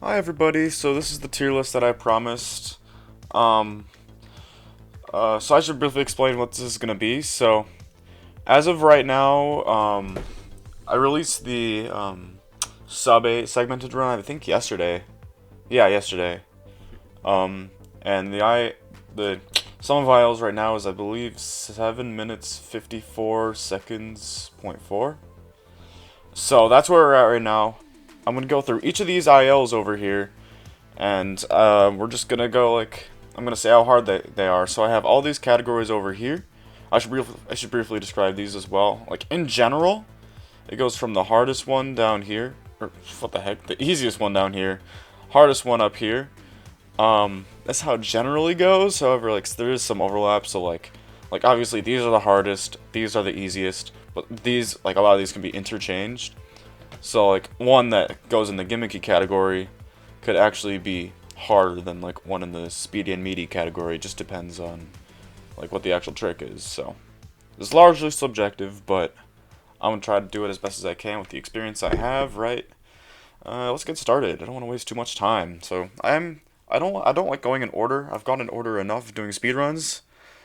Hi everybody, so this is the tier list that I promised. Um, so I should briefly explain what this is going to be. So, as of right now, I released the sub 8 segmented run, I think yesterday. Yeah, yesterday. Um, and the sum of vials right now is, I believe, 7 minutes 54 seconds point 4. So that's where we're at right now. I'm going to go through each of these ILs over here. And we're just gonna go I'm gonna say how hard they are. So I have all these categories over here. I should briefly describe these as well. Like in general, it goes from the hardest one down here, or what the heck, the easiest one down here, hardest one up here. That's how it generally goes. However, there is some overlap. So like obviously these are the hardest, these are the easiest, but these a lot of these can be interchanged. So like one that goes in the gimmicky category could actually be harder than one in the speedy and meaty category. It just depends on what the actual trick is. So it's largely subjective, but I'm gonna try to do it as best as I can with the experience I have. Right? Let's get started. I don't want to waste too much time. So I don't like going in order. I've gone in order enough doing speedruns.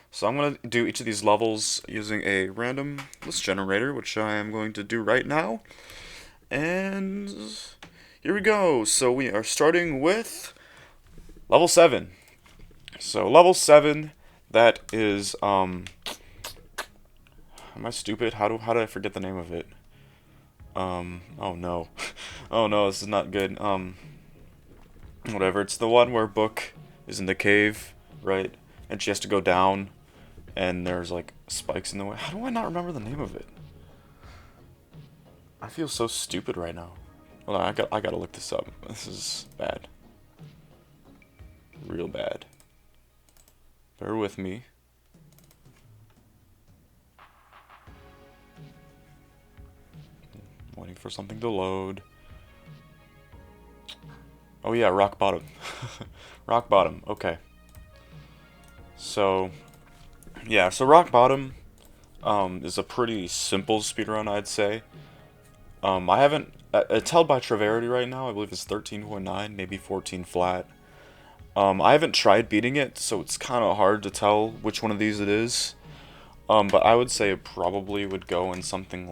So I'm gonna do each of these levels using a random list generator, which I am going to do right now. And here we go. So we are starting with level 7. So level 7, that is am I stupid? How did I forget the name of it? Oh no. Oh no, this is not good. Whatever. It's the one where Book is in the cave, right? And she has to go down and there's spikes in the way. How do I not remember the name of it? I feel so stupid right now. Hold on, I gotta look this up. This is bad. Real bad. Bear with me. Waiting for something to load. Oh yeah, rock bottom. Rock bottom, okay. So, yeah, so rock bottom is a pretty simple speedrun, I'd say. I haven't... It's held by Treverity right now. I believe it's 13.9, maybe 14 flat. I haven't tried beating it, so it's kind of hard to tell which one of these it is. But I would say it probably would go in something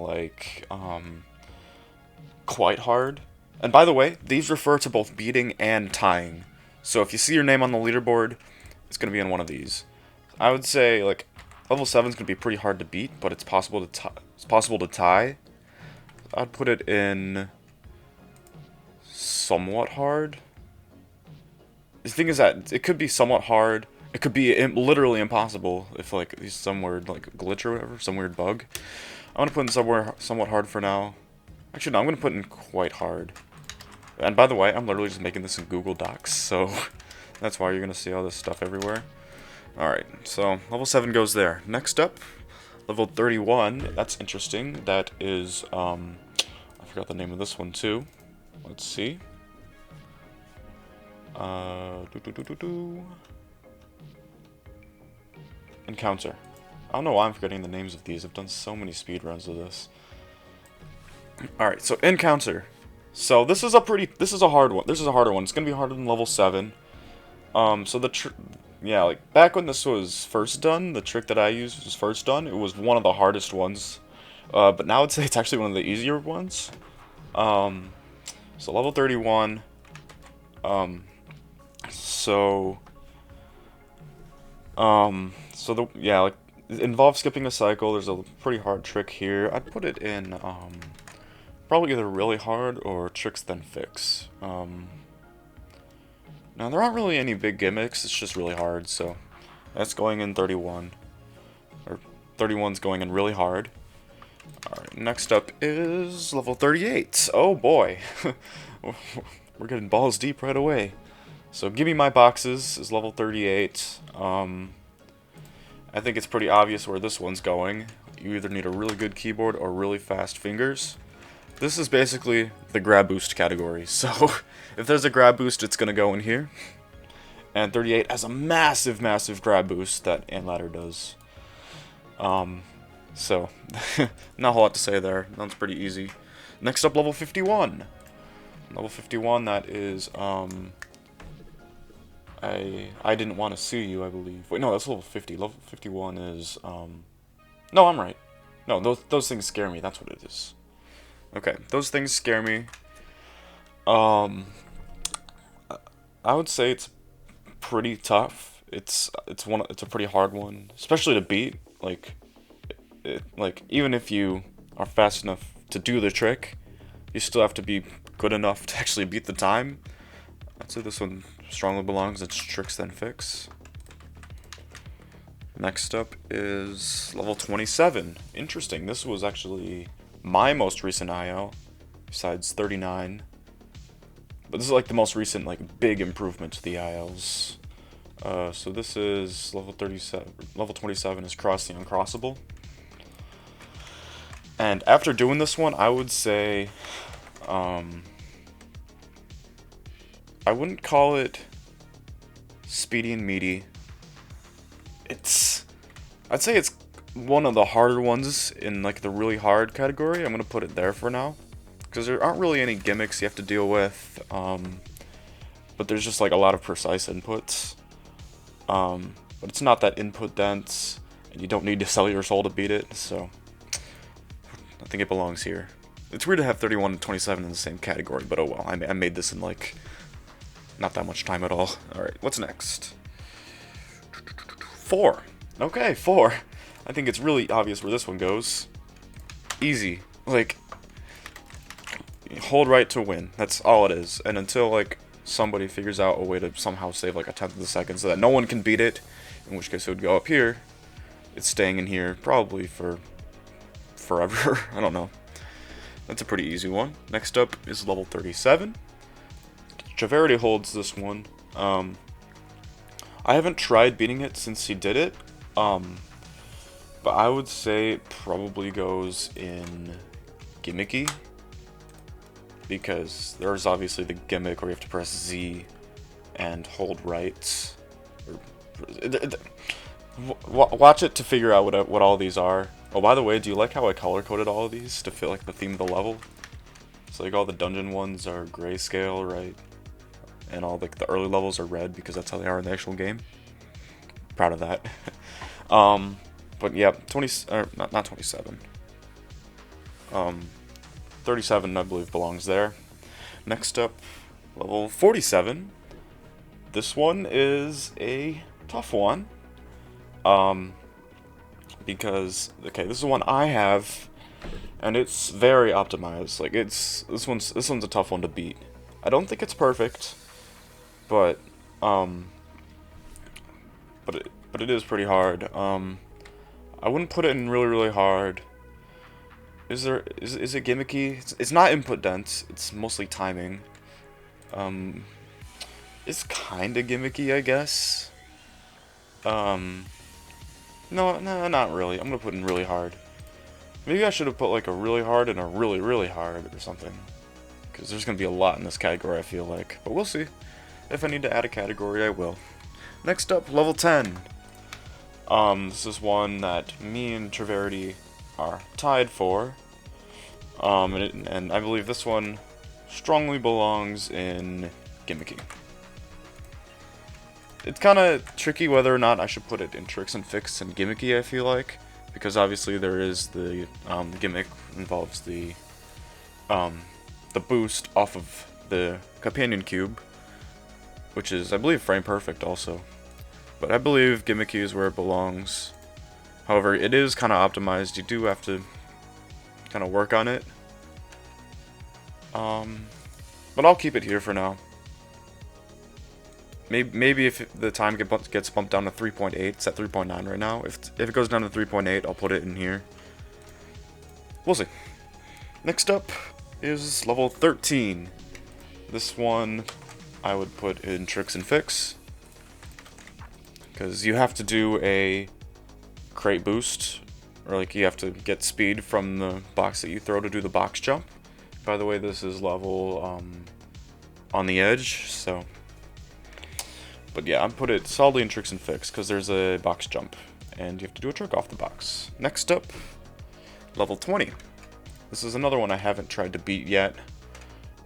quite hard. And by the way, these refer to both beating and tying. So if you see your name on the leaderboard, it's going to be in one of these. I would say, level 7 is going to be pretty hard to beat, but it's possible to tie. I'd put it in somewhat hard. The thing is that it could be somewhat hard. It could be literally impossible if some weird glitch or whatever, some weird bug. I'm gonna put in somewhat hard for now. Actually, no, I'm gonna put in quite hard. And by the way, I'm literally just making this in Google Docs, so that's why you're gonna see all this stuff everywhere. All right, so level 7 goes there. Next up, level 31. That's interesting. That is I forgot the name of this one too. Let's see. Encounter. I don't know why I'm forgetting the names of these. I've done so many speedruns of this. Alright, so Encounter. So this is a hard one. This is a harder one. It's gonna be harder than level 7. Back when this was first done, the trick that I used was first done, it was one of the hardest ones. But now I'd say it's actually one of the easier ones. So level 31. It involves skipping a cycle. There's a pretty hard trick here. I'd put it in, probably either really hard or tricks then fix. Now, there aren't really any big gimmicks. It's just really hard, so that's going in 31. Or 31's going in really hard. Alright, next up is level 38. Oh boy. We're getting balls deep right away. So, Give Me My Boxes is level 38. I think it's pretty obvious where this one's going. You either need a really good keyboard or really fast fingers. This is basically the grab boost category. So, if there's a grab boost, it's going to go in here. And 38 has a massive, massive grab boost that Anladder does. So, not a whole lot to say there. That's pretty easy. Next up, level 51. Level 51, that is, I didn't want to sue you, I believe. Wait, no, that's level 50. Level 51 is, no, I'm right. No, those things scare me, that's what it is. Okay, those things scare me. I would say it's pretty tough. It's a pretty hard one, especially to beat. Like even if you are fast enough to do the trick, you still have to be good enough to actually beat the time. I'd say this one strongly belongs in Tricks Then Fix. Next up is level 27. Interesting. This was actually my most recent IL, besides 39. But this is like the most recent like big improvement to the ILs. So this is level 37. Level 27 is Cross the Uncrossable. And after doing this one, I would say, I wouldn't call it speedy and meaty. I'd say it's one of the harder ones in like the really hard category. I'm gonna put it there for now, because there aren't really any gimmicks you have to deal with, but there's just like a lot of precise inputs. But it's not that input dense, and you don't need to sell your soul to beat it, so I think it belongs here. It's weird to have 31 and 27 in the same category, but oh well, I made this in like not that much time at all. Alright, what's next? 4. Okay, 4. I think it's really obvious where this one goes. Easy. Like, hold right to win. That's all it is. And until like somebody figures out a way to somehow save like a tenth of a second so that no one can beat it, in which case it would go up here, it's staying in here probably for forever. I don't know. That's a pretty easy one. Next up is level 37. Traverity holds this one. I haven't tried beating it since he did it, but I would say it probably goes in gimmicky, because there's obviously the gimmick where you have to press Z and hold right. Watch it to figure out what all these are. Oh, by the way, do you like how I color-coded all of these to fit like the theme of the level? So like all the dungeon ones are grayscale, right? And all like the early levels are red because that's how they are in the actual game. Proud of that. But yeah, not 27. 37 I believe belongs there. Next up, level 47. This one is a tough one. Because okay, this is one I have, and it's very optimized. Like this one's a tough one to beat. I don't think it's perfect, but it is pretty hard. I wouldn't put it in really hard. Is it gimmicky? It's not input dense. It's mostly timing. It's kind of gimmicky, I guess. No, not really. I'm gonna put in really hard. Maybe I should have put like a really hard and a really hard or something, because there's gonna be a lot in this category, I feel like. But we'll see. If I need to add a category, I will. Next up, level 10. This is one that me and Traverity are tied for. And I believe this one strongly belongs in gimmicky. It's kind of tricky whether or not I should put it in Tricks and Fix and gimmicky, I feel like, because obviously there is the gimmick involves the boost off of the companion cube, which is, I believe, frame perfect also. But I believe gimmicky is where it belongs. However, it is kind of optimized. You do have to kind of work on it. But I'll keep it here for now. Maybe if the time gets bumped down to 3.8, it's at 3.9 right now. If it goes down to 3.8, I'll put it in here. We'll see. Next up is level 13. This one I would put in Tricks and Fix, because you have to do a crate boost, or like you have to get speed from the box that you throw to do the box jump. By the way, this is level on the edge, so. But yeah, I put it solidly in Tricks and Fix because there's a box jump and you have to do a trick off the box. Next up, level 20. This is another one I haven't tried to beat yet.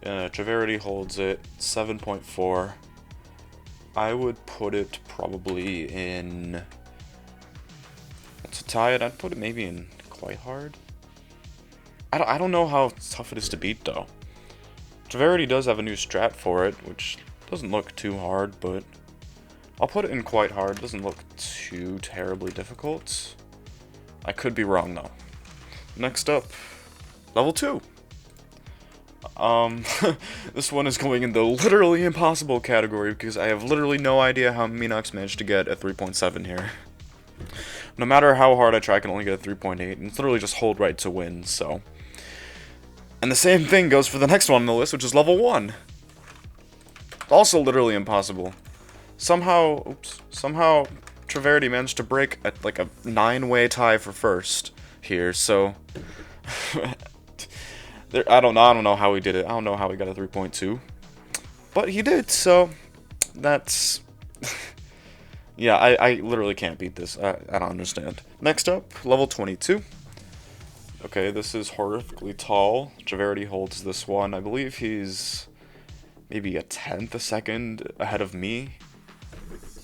Traverity holds it 7.4. I would put it probably in... To tie it, I'd put it maybe in quite hard. I don't know how tough it is to beat, though. Traverity does have a new strat for it, which doesn't look too hard, but... I'll put it in quite hard. It doesn't look too terribly difficult. I could be wrong, though. Next up, level 2. This one is going in the literally impossible category because I have literally no idea how Minox managed to get a 3.7 here. No matter how hard I try, I can only get a 3.8, and it's literally just hold right to win, so... And the same thing goes for the next one on the list, which is level 1. Also literally impossible. Somehow Traverity managed to break like a 9-way tie for first here, so... I don't know how he did it. I don't know how he got a 3.2. But he did, so... That's... Yeah, I literally can't beat this. I don't understand. Next up, level 22. Okay, this is horrifically tall. Traverity holds this one. I believe he's maybe a tenth a second ahead of me.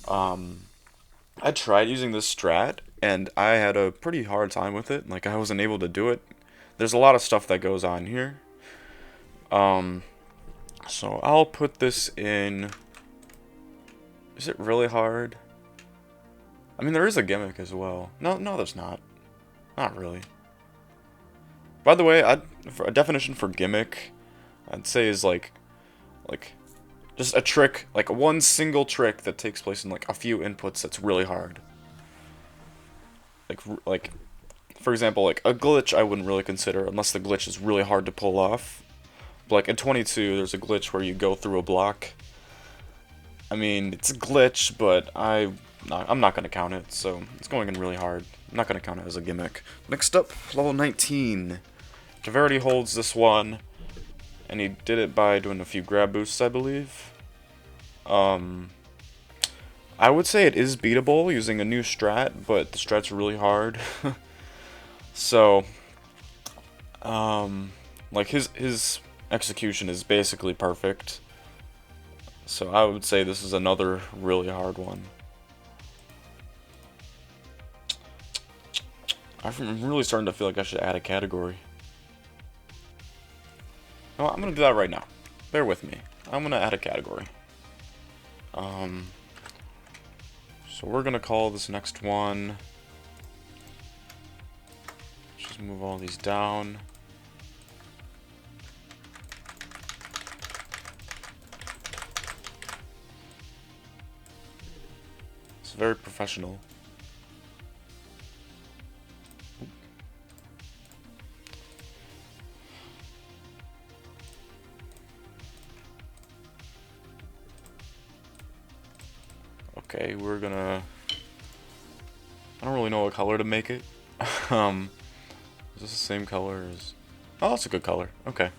I tried using this strat, and I had a pretty hard time with it. Like, I wasn't able to do it. There's a lot of stuff that goes on here. So I'll put this in... Is it really hard? I mean, there is a gimmick as well. No, there's not. Not really. By the way, a definition for gimmick, I'd say is like just a trick, like one single trick that takes place in like a few inputs that's really hard. Like, for example, like a glitch I wouldn't really consider unless the glitch is really hard to pull off. But like in 22, there's a glitch where you go through a block. I mean, it's a glitch, but I'm not going to count it, so it's going in really hard. I'm not going to count it as a gimmick. Next up, level 19. Traverity holds this one, and he did it by doing a few grab boosts, I believe. I would say it is beatable using a new strat, but the strat's really hard. So, like his execution is basically perfect. So I would say this is another really hard one. I'm really starting to feel like I should add a category. No, I'm gonna do that right now. Bear with me. I'm gonna add a category. So we're gonna call this next one. Just move all these down. It's very professional. Okay, we're gonna... I don't really know what color to make it. Is this the same color as... Oh, that's a good color. Okay.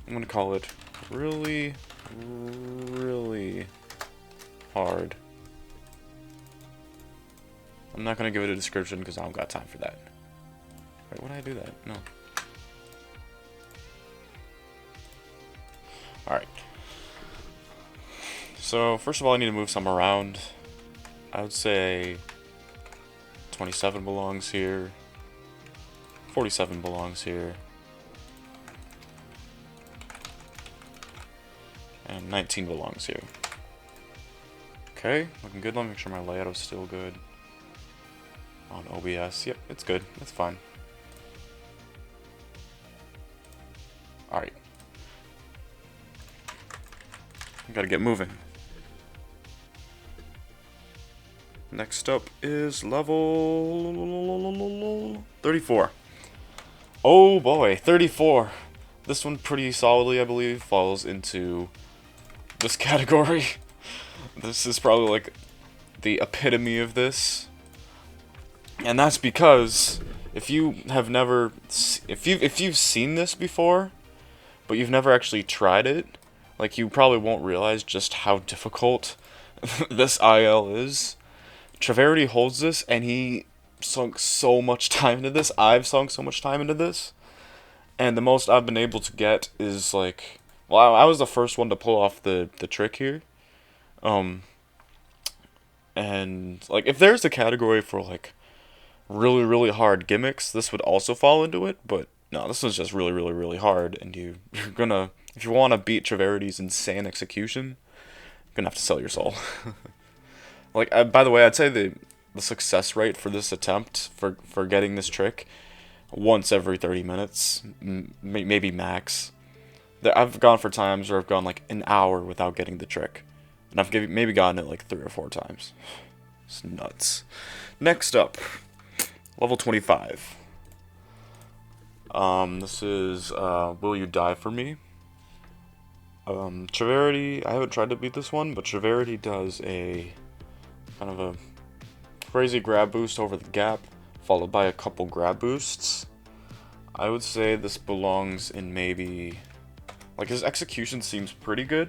I'm gonna call it really, really hard. I'm not gonna give it a description because I don't got time for that. Wait, why did I do that? No. Alright. So, first of all, I need to move some around. I would say 27 belongs here. 47 belongs here. And 19 belongs here. Okay, looking good. Let me make sure my layout is still good. On OBS. Yep, it's good. It's fine. Alright. I gotta get moving. Next up is level 34. Oh boy, 34. This one pretty solidly, I believe, falls into this category. This is probably like the epitome of this. And that's because if you have never if you've seen this before, but you've never actually tried it, like you probably won't realize just how difficult this IL is. Traverity holds this, and he sunk so much time into this. I've sunk so much time into this, and the most I've been able to get is like Well, I was the first one to pull off the trick here. Um, and like if there's a category for like really really hard gimmicks, this would also fall into it. But no, this one's just really really really hard, and you're gonna if you want to beat Traverity's insane execution, you're gonna have to sell your soul. Like by the way, I'd say the success rate for this attempt for getting this trick once every 30 minutes, maybe max. I've gone for times where I've gone like an hour without getting the trick. And I've maybe gotten it like 3 or 4 times. It's nuts. Next up, level 25. This is Will You Die For Me? Traverity, I haven't tried to beat this one, but Traverity does a kind of a crazy grab boost over the gap, followed by a couple grab boosts. I would say this belongs in maybe... Like, his execution seems pretty good.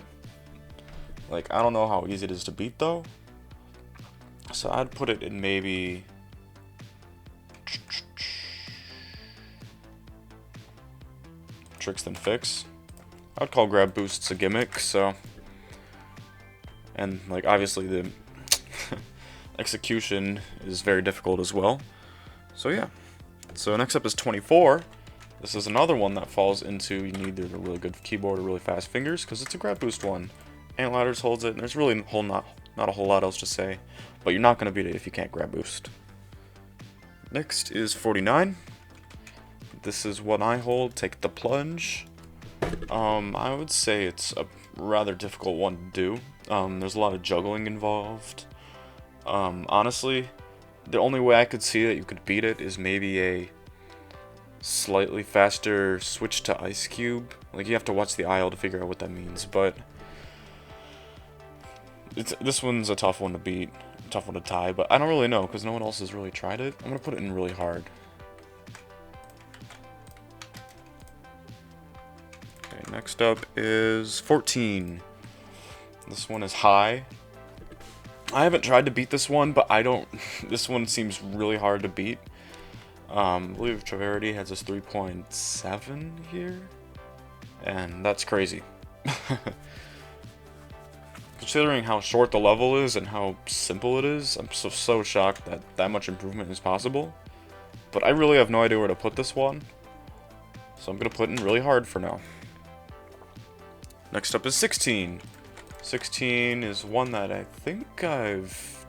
Like, I don't know how easy it is to beat, though. So I'd put it in maybe... Tricks Then Fix. I would call grab boosts a gimmick, so... And, like, obviously the execution is very difficult as well. So, yeah. So next up is 24. This is another one that falls into you need either a really good keyboard or really fast fingers, because it's a grab boost one. Ant Ladders holds it, and there's really not a whole lot else to say, but you're not going to beat it if you can't grab boost. Next is 49. This is what I hold, Take the Plunge. I would say it's a rather difficult one to do. There's a lot of juggling involved. Honestly, the only way I could see that you could beat it is maybe a slightly faster switch to Ice Cube. Like, you have to watch the aisle to figure out what that means, but this one's a tough one to beat, tough one to tie, but I don't really know because no one else has really tried it. I'm gonna put it in really hard. Okay, next up is 14. This one is high. I haven't tried to beat this one, but this one seems really hard to beat. I believe Traverity has this 3.7 here, and that's crazy. Considering how short the level is and how simple it is, I'm so shocked that that much improvement is possible. But I really have no idea where to put this one, so I'm gonna put it in really hard for now. Next up is 16. 16 is one that I think I've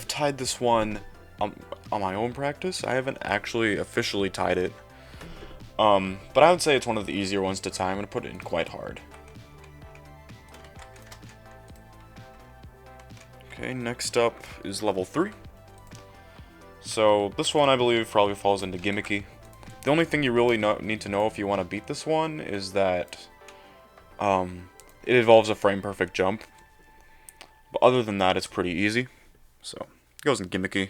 tied this one on my own practice. I haven't actually officially tied it. But I would say it's one of the easier ones to tie. I'm going to put it in quite hard. Okay, next up is level 3. So this one I believe probably falls into gimmicky. The only thing you really need to know if you want to beat this one is that it involves a frame perfect jump. But other than that, it's pretty easy. So it goes in gimmicky.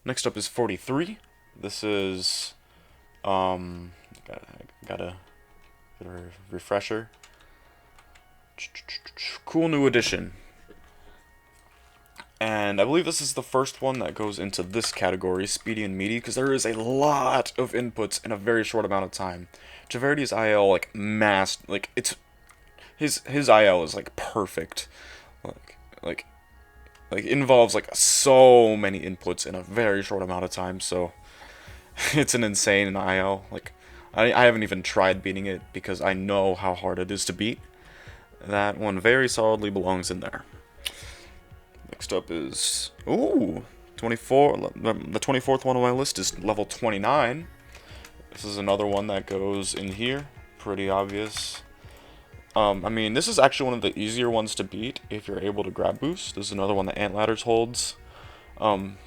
Next up is 43. This is gotta get a refresher. Cool new addition. And I believe this is the first one that goes into this category, speedy and meaty, because there is a lot of inputs in a very short amount of time. Traverity's IL it's his IL is like perfect. Like involves like so many inputs in a very short amount of time, so it's an insane IL. Like I haven't even tried beating it because I know how hard it is to beat. That one very solidly belongs in there. Next up is 24. The 24th one on my list is level 29. This is another one that goes in here. Pretty obvious. I mean, this is actually one of the easier ones to beat if you're able to grab boost. This is another one that Ant Ladders holds.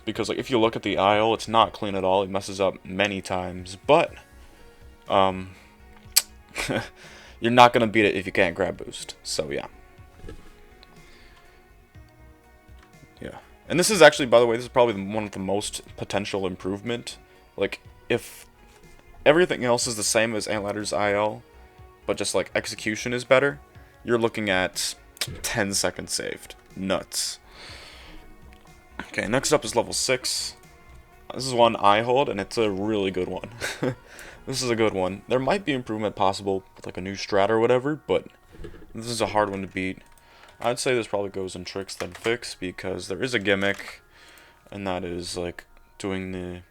Because like if you look at the aisle, it's not clean at all. It messes up many times, but you're not gonna beat it if you can't grab boost. So yeah. Yeah. And this is actually, by the way, this is probably one of the most potential improvement. Like, if everything else is the same as Ant Ladders IL, but just, like, execution is better, you're looking at 10 seconds saved. Nuts. Okay, next up is level 6. This is one I hold, and it's a really good one. This is a good one. There might be improvement possible with like a new strat or whatever, but this is a hard one to beat. I'd say this probably goes in tricks then fix because there is a gimmick, and that is like doing the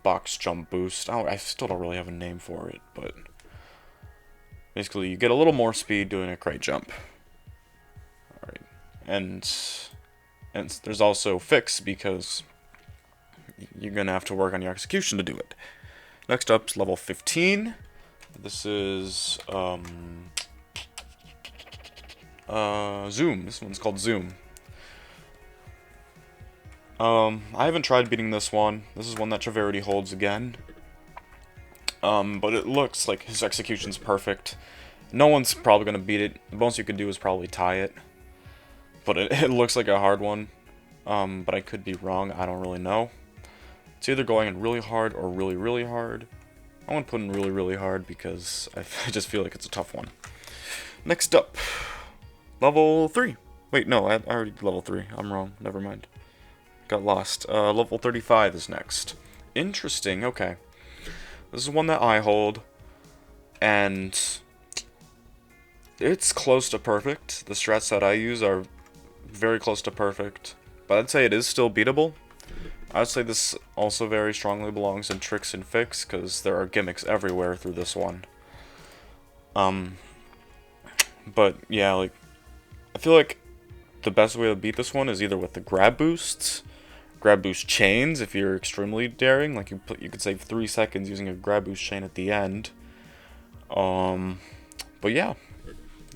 box jump boost. I still don't really have a name for it, but basically you get a little more speed doing a crate jump. Alright, and there's also fix because you're gonna have to work on your execution to do it. Next up is level 15. This is Zoom. This one's called Zoom. I haven't tried beating this one. This is one that Traverity holds again. But it looks like his execution's perfect. No one's probably gonna beat it. The most you could do is probably tie it. But it looks like a hard one. But I could be wrong. I don't really know. It's either going in really hard or really, really hard. I want to put in really, really hard because I just feel like it's a tough one. Next up, level 3. Wait, no, I already did level 3. I'm wrong. Never mind. Got lost. Level 35 is next. Interesting. Okay. This is one that I hold, and it's close to perfect. The strats that I use are very close to perfect, but I'd say it is still beatable. I'd say this also very strongly belongs in tricks and fix, because there are gimmicks everywhere through this one. But yeah, like, I feel like the best way to beat this one is either with the grab boosts, grab boost chains if you're extremely daring, like you could save 3 seconds using a grab boost chain at the end. But yeah,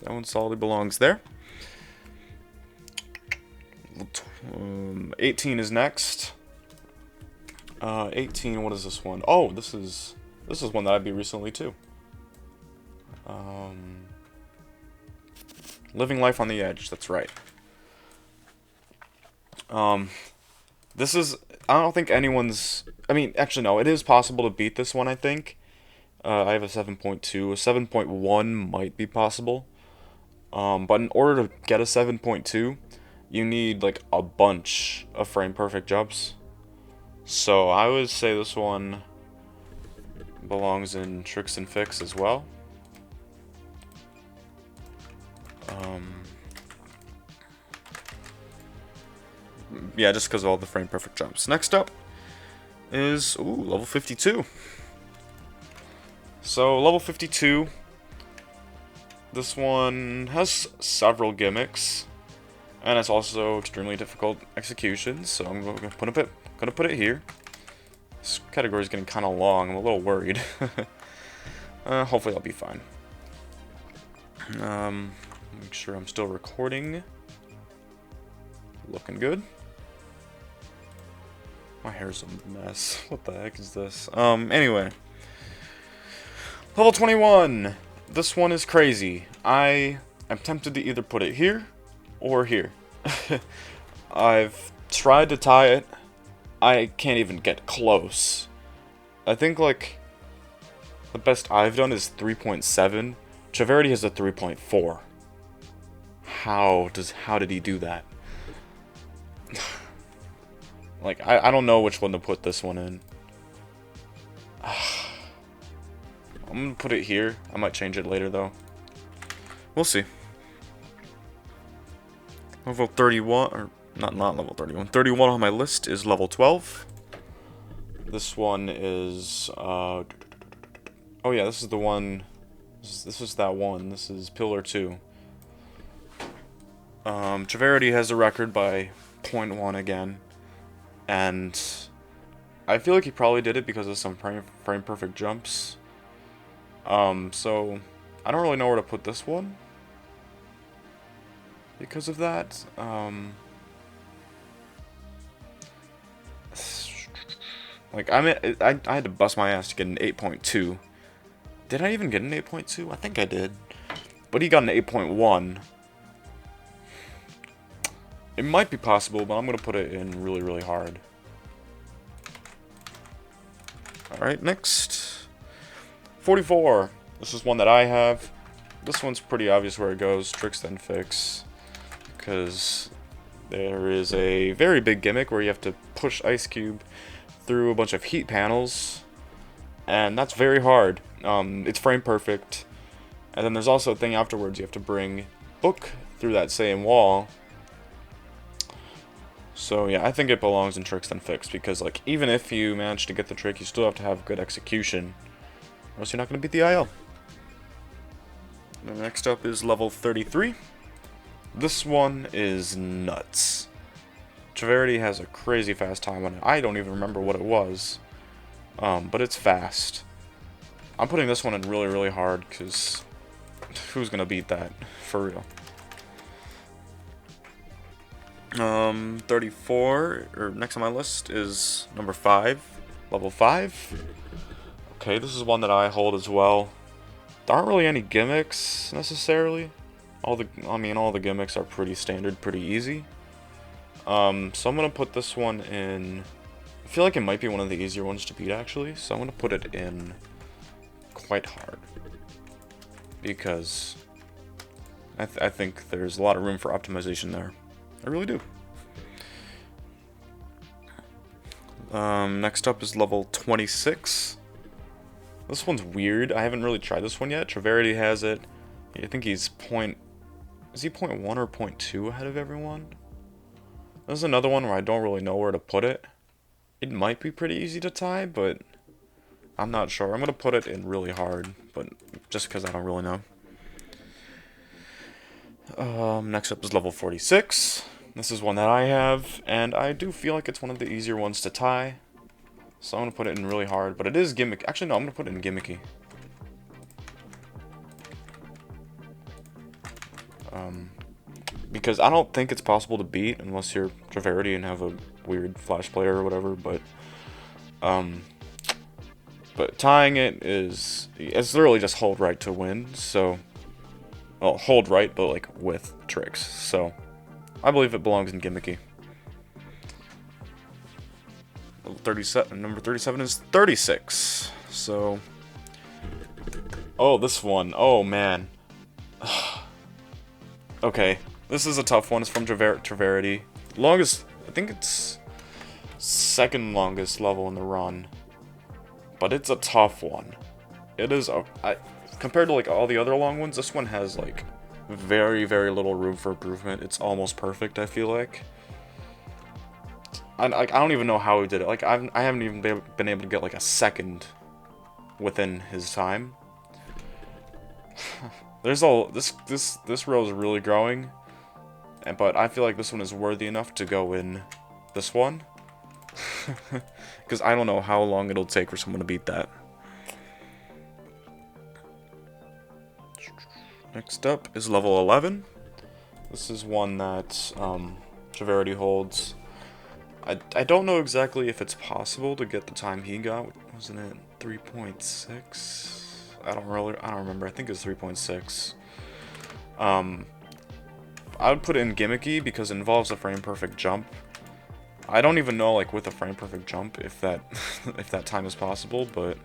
that one solidly belongs there. 18 is next. 18, what is this one? Oh, this is one that I beat recently too. Living Life on the Edge, that's right. This is, I don't think anyone's, I mean, actually no, it is possible to beat this one, I think. I have a 7.2, a 7.1 might be possible. But in order to get a 7.2, you need like a bunch of frame perfect jumps. So I would say this one belongs in tricks and fix as well. Yeah, just because of all the frame perfect jumps. Next up is level 52. So level 52. This one has several gimmicks, and it's also extremely difficult execution. So I'm going to put it here. This category is getting kind of long. I'm a little worried. Hopefully I'll be fine. Make sure I'm still recording. Looking good. My hair's a mess. What the heck is this? Anyway. Level 21. This one is crazy. I am tempted to either put it here or here. I've tried to tie it. I can't even get close. I think, like, the best I've done is 3.7. Traverity has a 3.4. How did he do that? Like, I don't know which one to put this one in. I'm gonna put it here. I might change it later, though. We'll see. Level 31, or not level 31. 31 on my list is level 12. This one is, oh yeah, this is the one, this is that one. This is Pillar 2. Traverity has a record by 0.1 again. And I feel like he probably did it because of some frame perfect jumps. So I don't really know where to put this one because of that. Like, I had to bust my ass to get an 8.2. Did I even get an 8.2? I think I did. But he got an 8.1. It might be possible, but I'm going to put it in really, really hard. Alright, next. 44. This is one that I have. This one's pretty obvious where it goes. Tricks then fix. Because there is a very big gimmick where you have to push Ice Cube through a bunch of heat panels. and that's very hard. It's frame perfect, and then there's also a thing afterwards. You have to bring book through that same wall. So yeah, I think it belongs in tricks and fixed, because like even if you manage to get the trick, you still have to have good execution, or else you're not going to beat the IL. The next up is level 33. This one is nuts. Treverity has a crazy fast time on it. I don't even remember what it was, but it's fast. I'm putting this one in really, really hard, because who's going to beat that, for real? 34, or next on my list, is number 5, level 5. Okay, this is one that I hold as well. There aren't really any gimmicks, necessarily. All the gimmicks are pretty standard, pretty easy. So I'm gonna put this one in, I feel like it might be one of the easier ones to beat, actually, so I'm gonna put it in quite hard. Because I think there's a lot of room for optimization there. I really do. Next up is level 26. This one's weird. I haven't really tried this one yet. Treverity has it. I think he's is he 0.1 or 0.2 ahead of everyone? There's another one where I don't really know where to put it. It might be pretty easy to tie, but I'm not sure. I'm going to put it in really hard, but just because I don't really know. Next up is level 46. This is one that I have, and I do feel like it's one of the easier ones to tie. So I'm going to put it in really hard, but it is gimmick. Actually, no, I'm going to put it in gimmicky. Because I don't think it's possible to beat unless you're Treverity and have a weird flash player or whatever, but tying it's literally just hold right to win, so, well, hold right, but like with tricks, so I believe it belongs in gimmicky. 37, number 37 is 36, so, oh, this one, oh man, okay, this is a tough one. It's from Treverity, longest, I think it's second longest level in the run, but it's a tough one. It is compared to like all the other long ones, this one has like very, very little room for improvement. It's almost perfect, I feel like. I don't even know how he did it. Like I haven't even been able to get like a second within his time. There's this row is really growing, but I feel like this one is worthy enough to go in this one. Because I don't know how long it'll take for someone to beat that. Next up is level 11. This is one that Treverity holds. I don't know exactly if it's possible to get the time he got. Wasn't it 3.6? I don't remember. I think it was 3.6. I would put it in gimmicky because it involves a frame perfect jump. I don't even know, like, with a frame perfect jump if that if that time is possible, but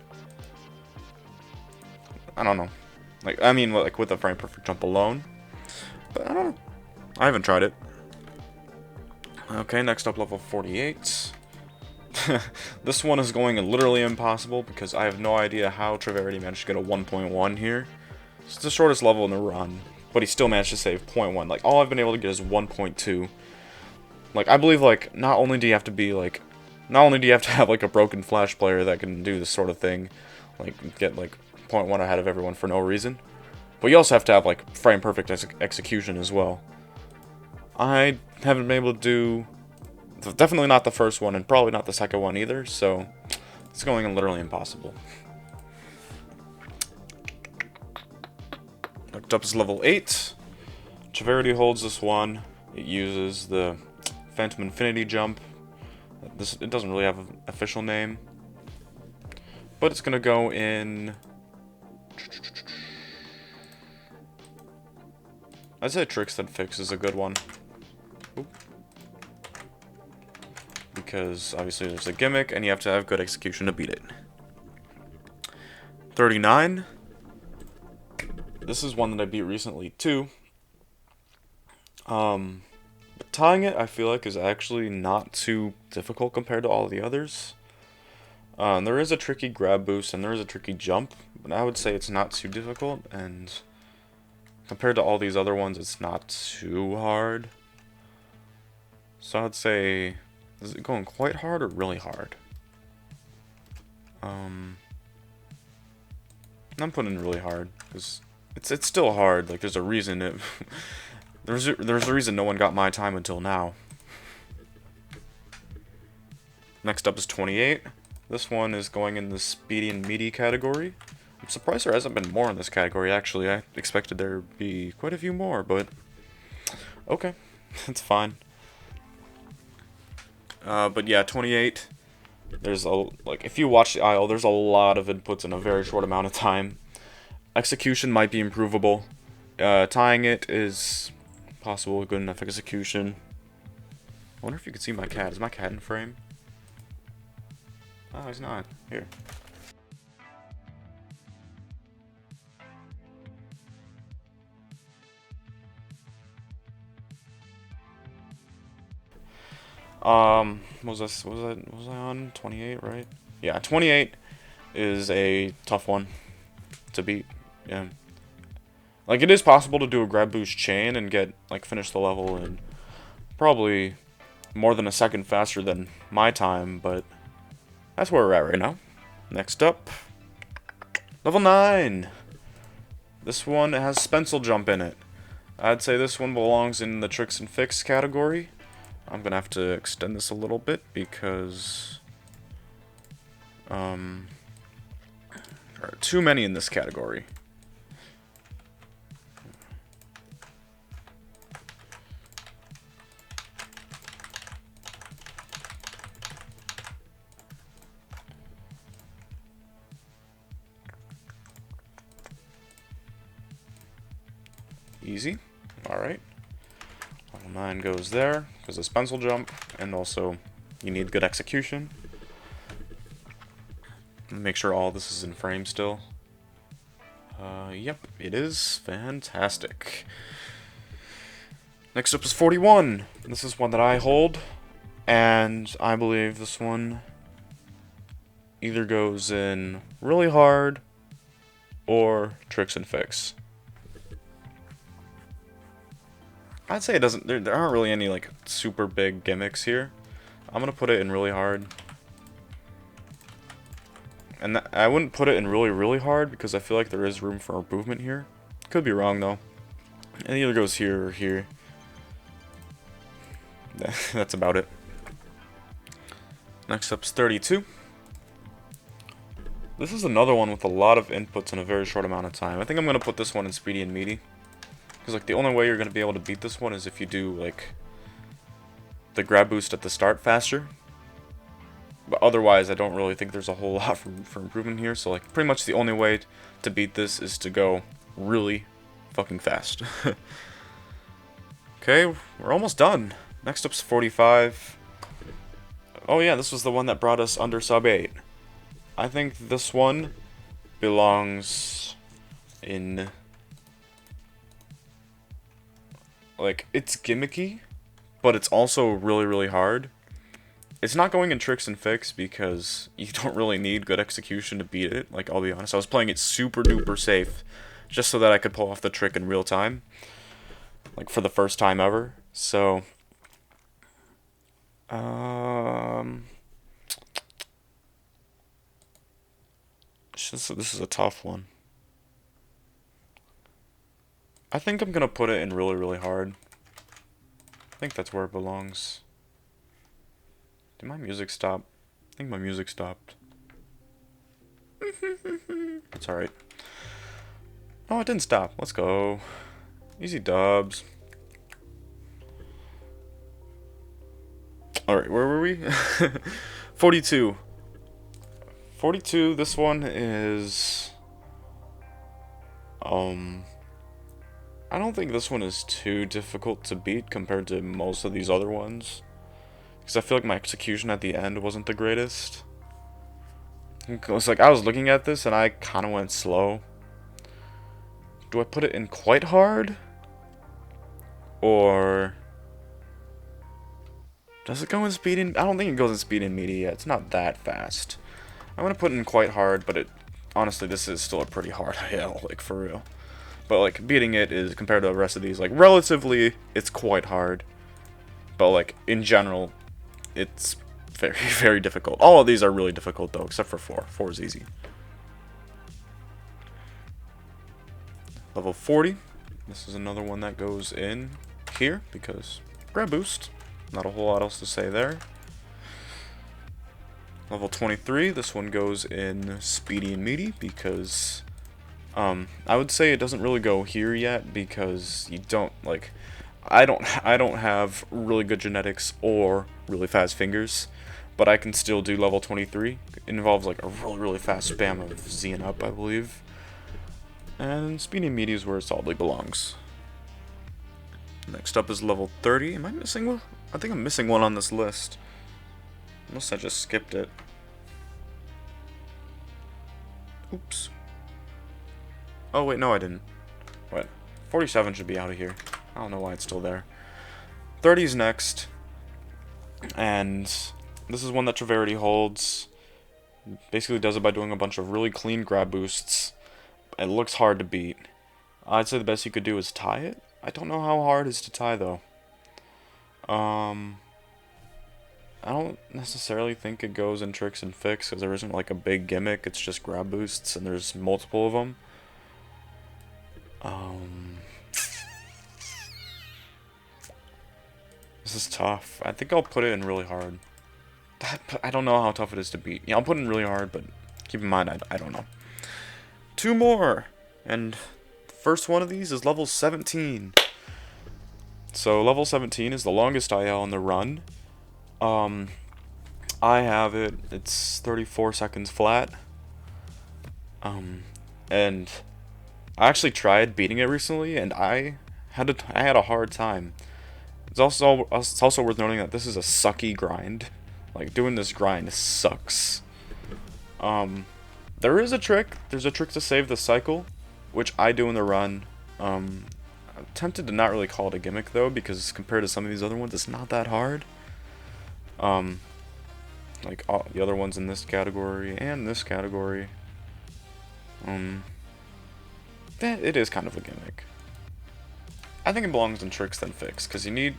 I don't know. Like, I mean, like with a frame perfect jump alone, but I don't know. I haven't tried it. Okay, next up, level 48. This one is going literally impossible because I have no idea how Treverity managed to get a 1.1 here. It's the shortest level in the run, but he still managed to save 0.1. Like, all I've been able to get is 1.2. Like, I believe, like, not only do you have to have, like, a broken Flash player that can do this sort of thing, like, get, like, 0.1 ahead of everyone for no reason, but you also have to have, like, frame-perfect execution as well. I haven't been able to do, definitely not the first one, and probably not the second one either, so it's going literally impossible. Next up is level 8. Treverity holds this one. It uses the Phantom Infinity Jump. It doesn't really have an official name, but it's gonna go in. I'd say Tricks That Fix is a good one. Oop. Because obviously there's a gimmick, and you have to have good execution to beat it. 39. This is one that I beat recently too. But tying it, I feel like, is actually not too difficult compared to all the others. And there is a tricky grab boost and there is a tricky jump, but I would say it's not too difficult, and compared to all these other ones, it's not too hard. So I'd say, is it going quite hard or really hard? I'm putting in really hard because it's still hard. Like there's a reason it there's a reason no one got my time until now. Next up is 28. This one is going in the speedy and meaty category. I'm surprised there hasn't been more in this category, actually. I expected there would be quite a few more, but okay, that's fine. But yeah, 28. There's if you watch the aisle, there's a lot of inputs in a very short amount of time. Execution might be improvable. Tying it is possible, good enough execution. I wonder if you can see my cat. Is my cat in frame? Oh, he's not. Here. Was I on 28, right? Yeah, 28 is a tough one to beat. Yeah. Like, it is possible to do a grab boost chain and finish the level in probably more than a second faster than my time, but that's where we're at right now. Next up, level 9. This one has Spencil Jump in it. I'd say this one belongs in the Tricks and Fix category. I'm gonna have to extend this a little bit because there are too many in this category. Easy. Alright. Level 9 goes there, because of Spencil Jump, and also you need good execution. Make sure all this is in frame still. Yep, it is. Fantastic. Next up is 41. This is one that I hold, and I believe this one either goes in really hard or Tricks and Fix. I'd say it doesn't. There aren't really any super big gimmicks here. I'm gonna put it in really hard, and I wouldn't put it in really hard because I feel like there is room for improvement here. Could be wrong though. It either goes here or here. That's about it. Next up's 32. This is another one with a lot of inputs in a very short amount of time. I think I'm gonna put this one in speedy and meaty. Because, the only way you're going to be able to beat this one is if you do, the grab boost at the start faster. But otherwise, I don't really think there's a whole lot for improvement here. So, pretty much the only way to beat this is to go really fucking fast. Okay, we're almost done. Next up's 45. Oh yeah, this was the one that brought us under sub 8. I think this one belongs in... it's gimmicky, but it's also really hard. It's not going in Tricks and Fix because you don't really need good execution to beat it. I'll be honest, I was playing it super duper safe just so that I could pull off the trick in real time. For the first time ever. So, this is a tough one. I think I'm gonna put it in really hard. I think that's where it belongs. Did my music stop? I think my music stopped. It's alright. Oh, it didn't stop. Let's go. Easy dubs. Alright, where were we? 42. 42, this one is... I don't think this one is too difficult to beat compared to most of these other ones. Because I feel like my execution at the end wasn't the greatest. It's I was looking at this and I kind of went slow. Do I put it in quite hard? Or... does it go in speed and... I don't think it goes in speed and meaty yet. It's not that fast. I'm gonna put in quite hard, but honestly, this is still a pretty hard IL, like, for real. But, like, beating it is, compared to the rest of these, like, relatively, it's quite hard. But, like, in general, it's very, very difficult. All of these are really difficult, though, except for 4. 4 is easy. Level 40. This is another one that goes in here, because grab boost. Not a whole lot else to say there. Level 23, this one goes in speedy and meaty, because I would say it doesn't really go here yet, because you don't, like, I don't have really good genetics or really fast fingers, but I can still do level 23. It involves, like, a really, really fast spam of Z and up, I believe. And speedy and meaty is where it solidly belongs. Next up is level 30. Am I missing one? I think I'm missing one on this list. Unless I just skipped it. Oops. Oh, wait, no, I didn't. Wait, 47 should be out of here. I don't know why it's still there. 30 is next. And this is one that Traverity holds. Basically does it by doing a bunch of really clean grab boosts. It looks hard to beat. I'd say the best you could do is tie it. I don't know how hard it is to tie, though. I don't necessarily think it goes in tricks and fix, because there isn't like a big gimmick. It's just grab boosts, and there's multiple of them. This is tough. I think I'll put it in really hard. I don't know how tough it is to beat. Yeah, I'll put it in really hard, but keep in mind, I don't know. 2 more, and the first one of these is level 17. So level 17 is the longest IL in the run. I have it. It's 34 seconds flat. And I actually tried beating it recently, and I had a hard time. It's also worth noting that this is a sucky grind. Like, doing this grind sucks. There is a trick. There's a trick to save the cycle, which I do in the run. I'm tempted to not really call it a gimmick, though, because compared to some of these other ones, it's not that hard. Like all the other ones in this category and this category. It is kind of a gimmick. I think it belongs in tricks than fix, because you need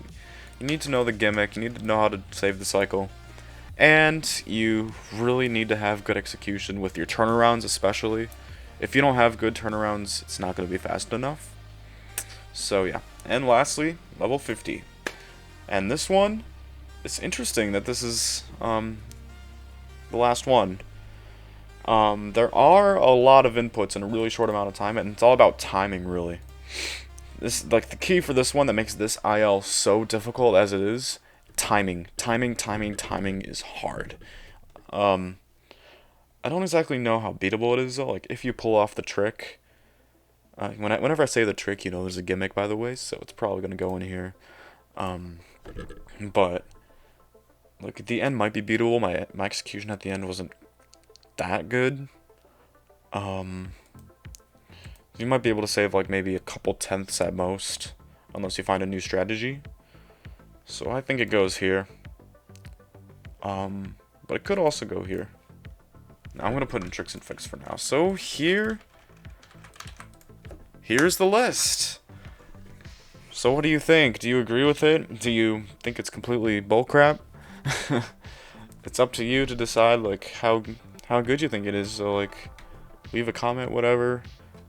to know the gimmick, you need to know how to save the cycle. And you really need to have good execution with your turnarounds, especially. If you don't have good turnarounds, it's not going to be fast enough. So yeah. And lastly, level 50. And this one, it's interesting that this is the last one. There are a lot of inputs in a really short amount of time, and it's all about timing, really. This, like, the key for this one that makes this IL so difficult as it is, timing is hard. I don't exactly know how beatable it is, though. Like, if you pull off the trick, whenever I say the trick, you know there's a gimmick, by the way, so it's probably gonna go in here. But like, the end might be beatable. My execution at the end wasn't that good. You might be able to save like maybe a couple tenths at most, unless you find a new strategy. So I think it goes here. But it could also go here. Now I'm gonna put in tricks and fix for now. So here's the list. So what do you think? Do you agree with it? Do you think it's completely bullcrap? It's up to you to decide like how good you think it is. So like, leave a comment, whatever.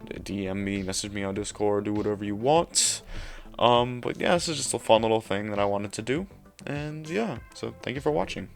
DM me, message me on Discord, do whatever you want. But yeah, this is just a fun little thing that I wanted to do. And yeah, so thank you for watching.